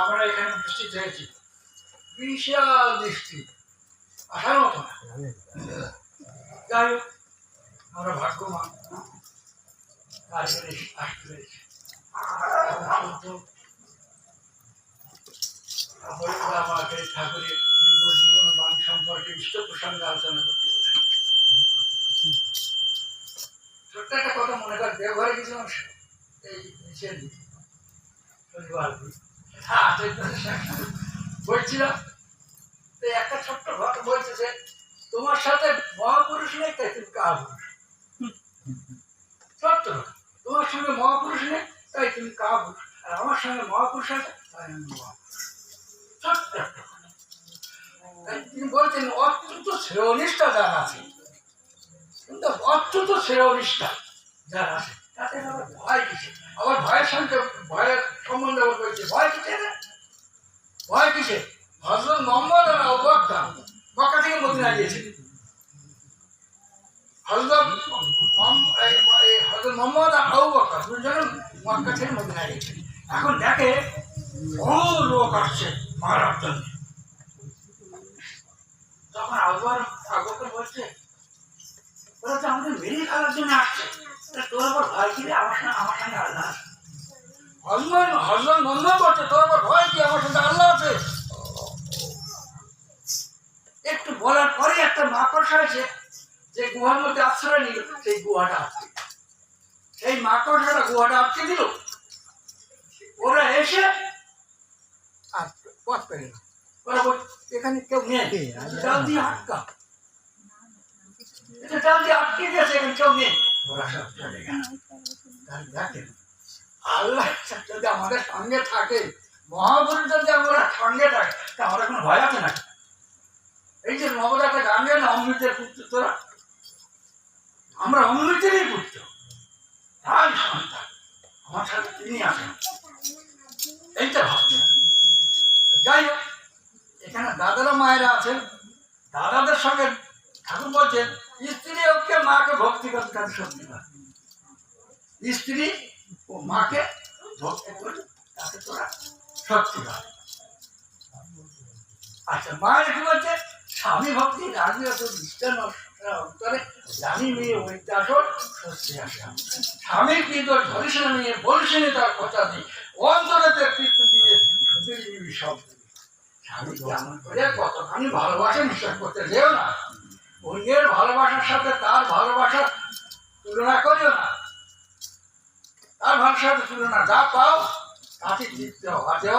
আমরা এখানে বৃষ্টি হয়েছি, বিশাল বৃষ্টি, আসার মতো না। যাই হোক, আমরা ভাগ্যবান, আসতে পেরেছি। আমাকে ঠাকুরের জীবন বাণ সম্পর্কে ইষ্ট প্রসঙ্গে আলোচনা করতে হবে। ছোট্ট একটা কথা মনে কর, দেওঘরে কিছু মানুষ এই নিচের বলছিলাম, একটা ছোট্ট ঘটনা বলছে যে তোমার সাথে মহাপুরুষ নেই, তাই তুমি কাপুরুষ। সত্য, তোমার সঙ্গে মহাপুরুষ নেই, তাই তুমি কাপুরুষ, আর আমার সঙ্গে মহাপুরুষ আছে, তাই আমি মহাপুরুষ। ছোট্ট একটা কথা। তিনি বলছেন অত্যন্ত শ্রেয়নিষ্ঠা যারা আছে, কিন্তু অত্যন্ত শ্রেয়নিষ্ঠা যারা আছে, তাতে আবার ভয় কিসে? আবার ভয়ের সঙ্গে ভয়ের সম্বন্ধে আবার বলছে ভয় কিসে না? ভয় কিসে? হযরত মুহাম্মদ আর আবু বকর মক্কা থেকে মদিনা গিয়েছে। হযরত মুহাম্মদ আর আবু বকর দুজন মক্কা থেকে মদিনা গিয়েছে। এখন দেখে বহু লোক আসছে মারার জন্য। তখন আবু বকর বলছে, ওরা তো আমাদের মেরে ফেলার জন্য আসছে, তোর আবার ভয় কি রে? আমার সঙ্গে আল্লাহ আছে। হযরত মুহাম্মদ বলছে, তোর আবার ভয় কি? আমার সঙ্গে আল্লাহ আছে। একটু বলার পরে একটা মাকড়সা এসে যে গুহার মধ্যে আশ্রয় নিল, সেই গুহাটা আটকে, সেই মাকড়সাটা গুহাটা আটকে দিল। ওরা এসে আর পথ পেল না। ওরা বল, এখানে কেউ নেই, ডাল দিয়ে আটকা, এটা ডাল দিয়ে আটকে দিয়েছে, এখানে কেউ নেই। ওরা সব চলে গেল। দেখেন, আল্লাহ যদি আমাদের সঙ্গে থাকে, মহাপুরুষ যদি আমরা সঙ্গে থাকে, তা আমাদের কোনো ভয় আছে না? এই যে নবদাকে গান গায় না, অমৃতের পুত্র তোরা, আমরা অমৃতেরই পুত্র, তাই সন্তান, আমার সাথে তিনি আছেন, এইটা ভাবছে। যাই হোক, এখানে দাদারা মায়েরা আছেন, দাদাদের সঙ্গে ঠাকুর বলছেন স্ত্রী ওকে মাকে ভক্তি করতে তাদের শক্তি পায়। স্ত্রী ও মাকে ভক্তি করে তাকে তোরা শক্তি পায়। আচ্ছা, মায়ের কি বলছে? স্বামী ভক্তি রাজি অত নিষ্ঠান অন্তরে জানি মেয়ে ঐত্যাসর স্বস্তি আসা। স্বামীর কিন্তু ধরিস না মেয়ে, বলিস নি তার কথা নেই, অন্তরেতে কীর্ত দিয়ে সুন্দরী নিবি সব। স্বামী কেমন করে কতখানি ভালোবাসা বিশ্বাস করতে যেও না। অন্যের ভালোবাসার সাথে তার ভালোবাসার তুলনা করিও না। তার ভালোবাসার তুলনা যা পাও তাতে তৃপ্ত হওয়া দেওয়া